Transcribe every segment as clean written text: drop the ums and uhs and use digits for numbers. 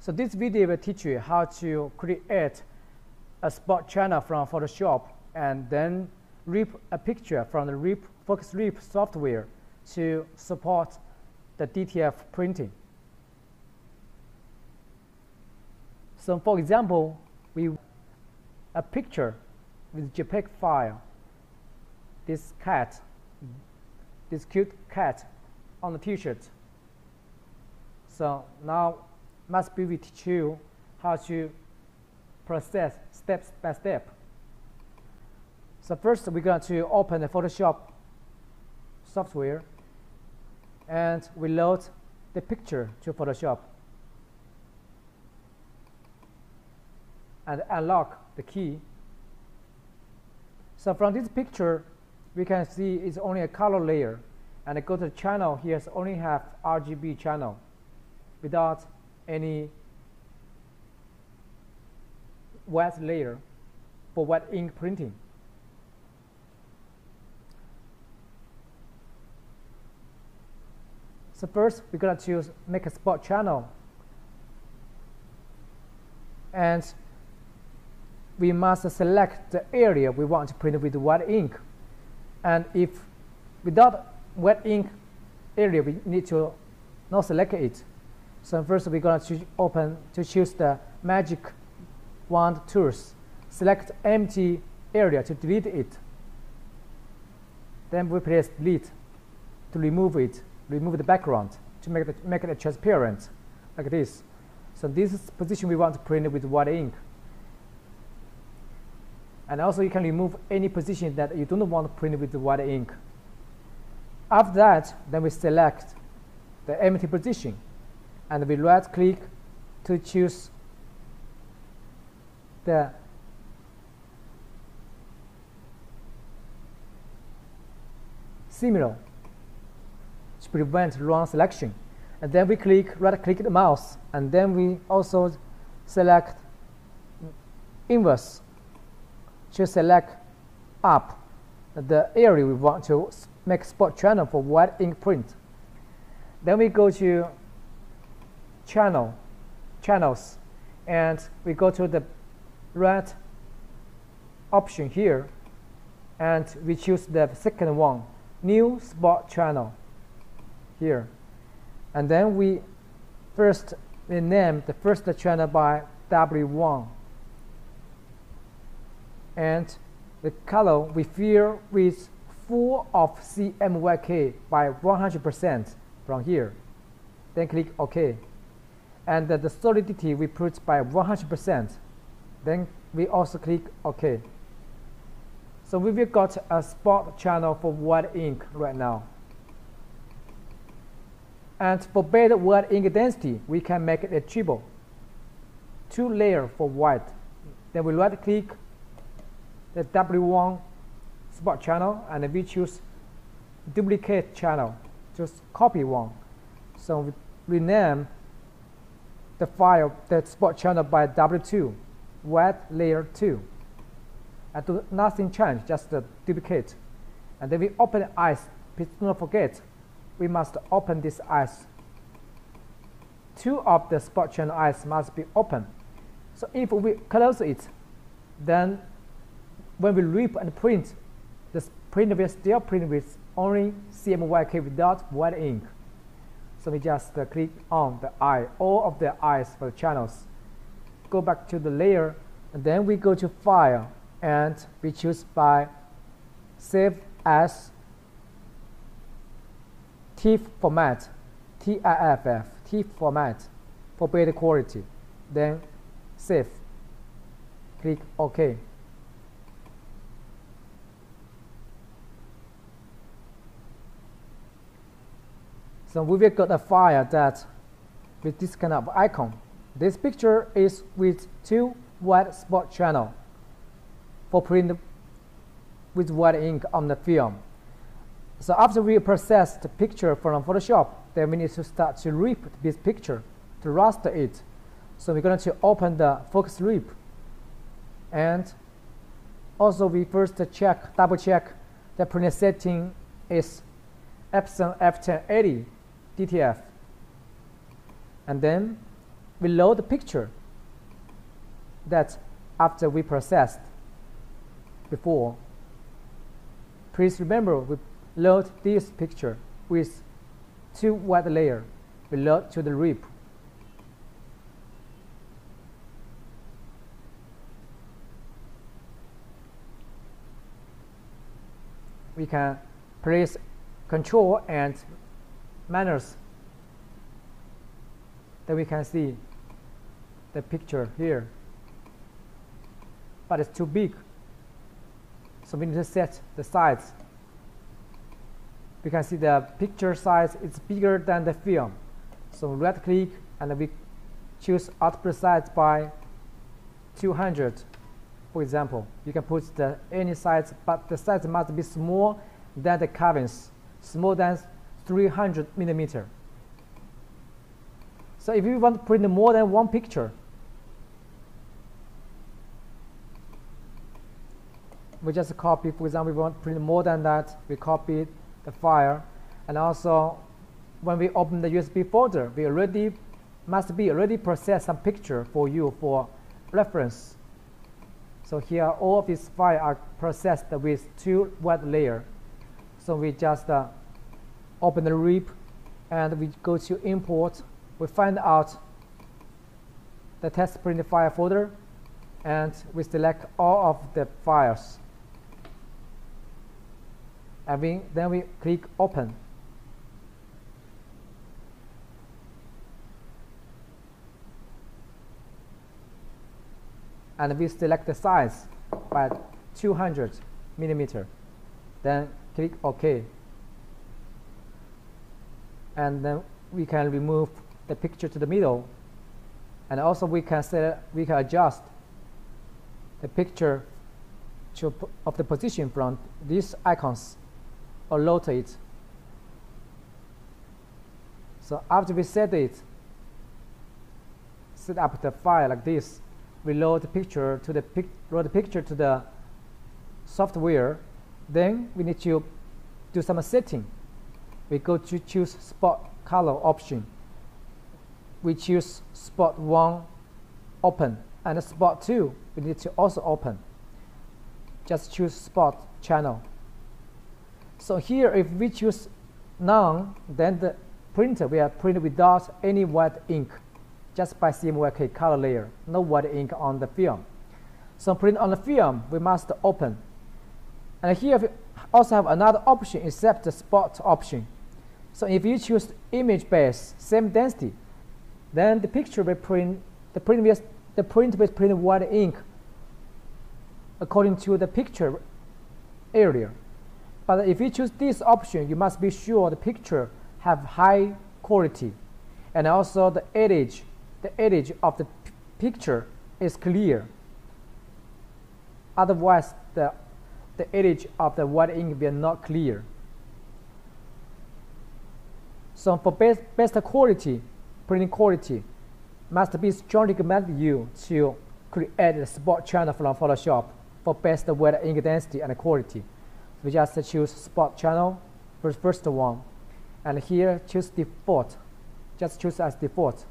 So this video will teach you how to create a spot channel from Photoshop and then rip a picture from the focus rip software to support the DTF printing. So for example, a picture with JPEG file, this cute cat on the t-shirt. So now must be we teach you how to process step by step. So first we're going to open the Photoshop software and we load the picture to Photoshop and unlock the key. So from this picture we can see it's only a color layer, and I go to the channel here, only have RGB channel without any wet layer for wet ink printing. So first we're going to make a spot channel, and we must select the area we want to print with wet ink. And if without wet ink area, we need to not select it. So first we're going to choose the magic wand tools. Select empty area to delete it. Then we press delete to remove it. Remove the background to make it transparent, like this. So this is the position we want to print with white ink. And also you can remove any position that you don't want to print with the white ink. After that, then we select the empty position and we right click to choose the similar to prevent wrong selection. And then we right click the mouse, and then we also select inverse to select up the area we want to make spot channel for white ink print. Then we go to channels, and we go to the right option here, and we choose the second one, new spot channel here. And then we name the first channel by W1, and the color we fill with full of CMYK by 100% from here. Then click OK. And the solidity we put by 100%. Then we also click OK. So we've got a spot channel for white ink right now. And for better white ink density, we can make it a triple. 2 layers for white. Then we right click the W1 spot channel, and we choose duplicate channel, just copy one. So we rename the file, the spot channel by W2, white layer 2. And do nothing change, just duplicate. And then we open the eyes. Please do not forget, we must open this eyes. 2 of the spot channel eyes must be open. So if we close it, then when we rip and print, the print will still print with only CMYK without white ink. So we just click on the eye, all of the eyes for the channels. Go back to the layer, and then we go to File, and we choose by Save as TIFF format, TIFF, TIFF format for better quality. Then Save. Click OK. So we've got a file that with this kind of icon. This picture is with 2 white spot channel for print with white ink on the film. So after we process the picture from Photoshop, then we need to start to rip this picture to raster it. So we're going to open the focus rip, and also we first double check the print setting is Epson F1080 DTF, and then we load the picture that after we processed before. Please remember, we load this picture with 2 white layers. We load to the RIP. We can place control and minus. Then we can see the picture here, but it's too big, so we need to set the size. We can see the picture size is bigger than the film, so right click and we choose output size by 200. For example, you can put any size, but the size must be small than the cabins, smaller than 300 millimeter. So if you want to print more than one picture, we just copy. For example, we want to print more than that, we copy the file. And also, when we open the USB folder, we must be already process some picture for you for reference. So here, all of these files are processed with 2 white layers. So we just open the RIP and we go to import. We find out the test print file folder and we select all of the files. And then we click open. And we select the size by 200 millimeter. Then click OK. And then we can remove the picture to the middle. And also we can adjust the picture of the position from these icons or rotate it. So after we set up the file like this, we load the picture to the software. Then we need to do some setting. We go to choose spot color option. We choose spot 1 open, and spot 2 we need to also open. Just choose spot channel. So here, if we choose none, then the printer will print without any white ink, just by CMYK color layer, no white ink on the film. So print on the film, we must open. And here we also have another option except the spot option. So if you choose image base, same density, then the picture will print, the print will print white ink according to the picture area. But if you choose this option, you must be sure the picture have high quality, and also the edge of the picture is clear. Otherwise, the edge of the white ink will not clear. So for best quality, printing quality must be strongly recommend you to create a spot channel from Photoshop for best white ink density and quality. We just choose spot channel for the first one, and here choose default. Just choose as default.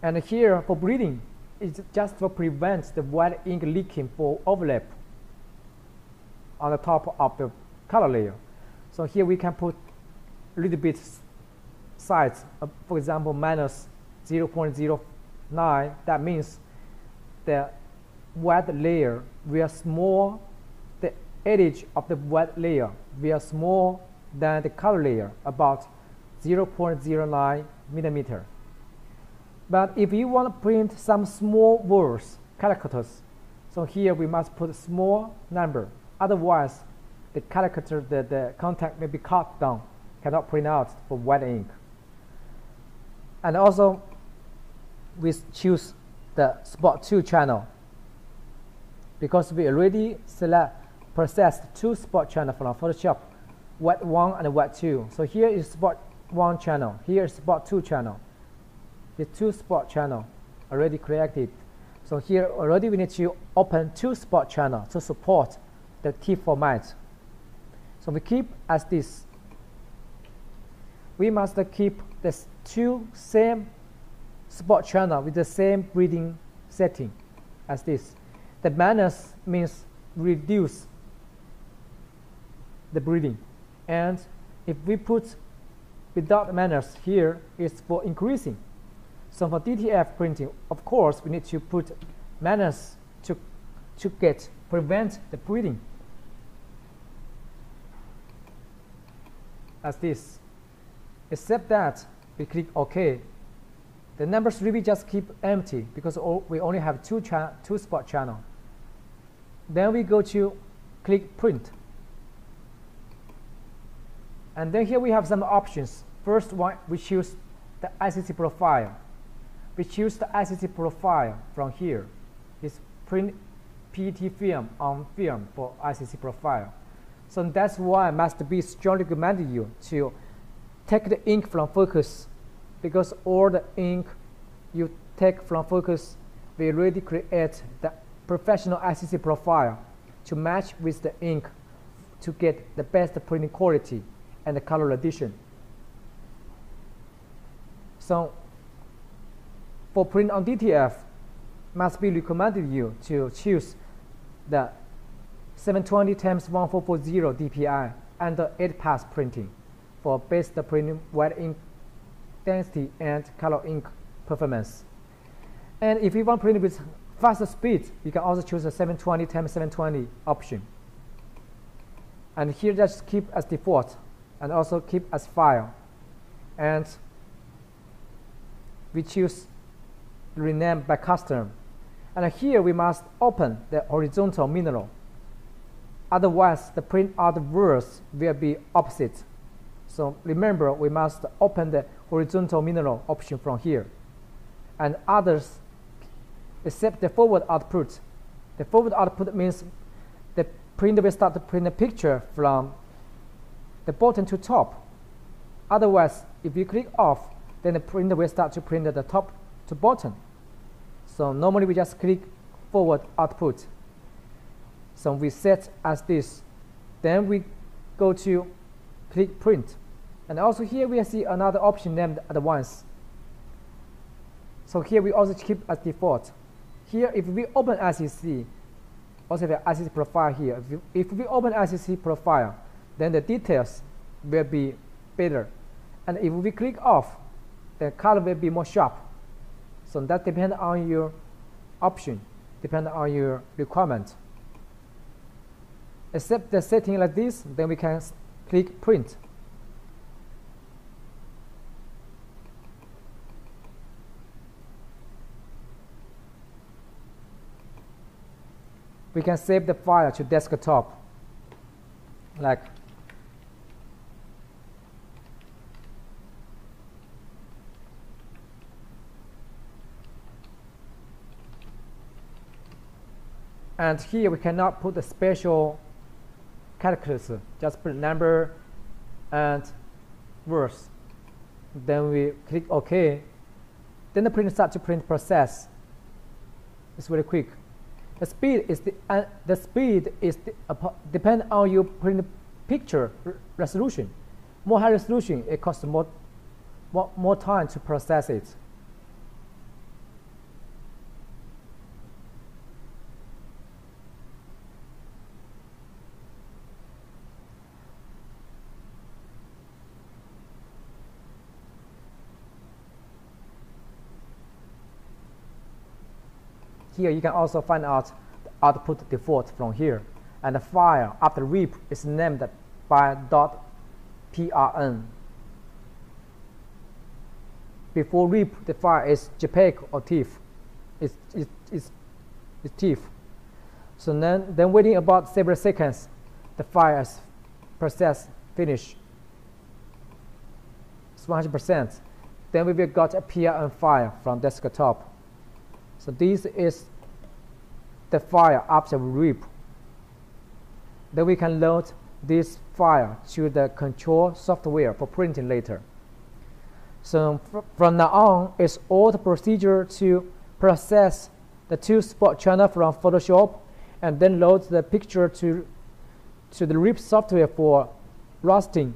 And here for bleeding, it's just to prevent the white ink leaking for overlap on the top of the color layer. So here we can put a little bit size, for example, minus 0.09. That means the white layer will small, the edge of the white layer will small than the color layer, about 0.09 millimeter. But if you want to print some small words, characters, so here we must put a small number. Otherwise, the character, the content may be cut down, cannot print out for white ink. And also, we choose the spot 2 channel because we already processed 2 spot channels from Photoshop, white 1 and white 2. So here is spot 1 channel, here is spot 2 channel. The 2 spot channel already created. So here already we need to open 2 spot channels to support the TIFF format. So we keep as this. We must keep the 2 same spot channel with the same breathing setting as this. The minus means reduce the breathing, and if we put without minus here, it's for increasing. So for DTF printing, of course, we need to put minus to prevent the breathing, as this. Except that we click OK. The number 3 we just keep empty because we only have two spot channel. Then we go to click print. And then here we have some options. First one, we choose the ICC profile. We choose the ICC profile from here. It's print PET film on film for ICC profile. So that's why I must be strongly recommended you to take the ink from focus, because all the ink you take from focus will really create the professional ICC profile to match with the ink to get the best printing quality and the color addition. So for print on DTF, must be recommended you to choose the 720 x 1440 DPI and the 8-pass printing for best printing white ink density and color ink performance. And if you want print with faster speed, you can also choose the 720 x 720 option. And here just keep as default and also keep as file. And we choose rename by custom. And here we must open the horizontal mineral. Otherwise, the print out words will be opposite. So remember, we must open the horizontal mineral option from here. And others, except the forward output. The forward output means the printer will start to print a picture from the bottom to top. Otherwise, if you click off, then the printer will start to print the top to bottom. So normally we just click forward output. So we set as this. Then we go to click print. And also here we see another option named advance. So here we also keep as default. Here if we open ICC, also the ICC profile here. If we open ICC profile, then the details will be better. And if we click off, the color will be more sharp. So that depends on your option, depends on your requirement. Except the setting like this, then we can click print. We can save the file to desktop, like and here we cannot put the special characters, just put number and words. Then we click OK. Then the printer starts to print process. It's very quick. The speed is depend on your print picture resolution. More high resolution, it costs more time to process it. Here you can also find out the output default from here, and the file after RIP is named by .prn. Before RIP, the file is JPEG or TIFF. It's TIFF. So then waiting about several seconds, the file is processed, finished. It's 100%. Then we will got a PRN file from desktop. So this is the file after RIP. Then we can load this file to the control software for printing later. So from now on, it's all the procedure to process the 2 spot channel from Photoshop and then load the picture to the RIP software for rastering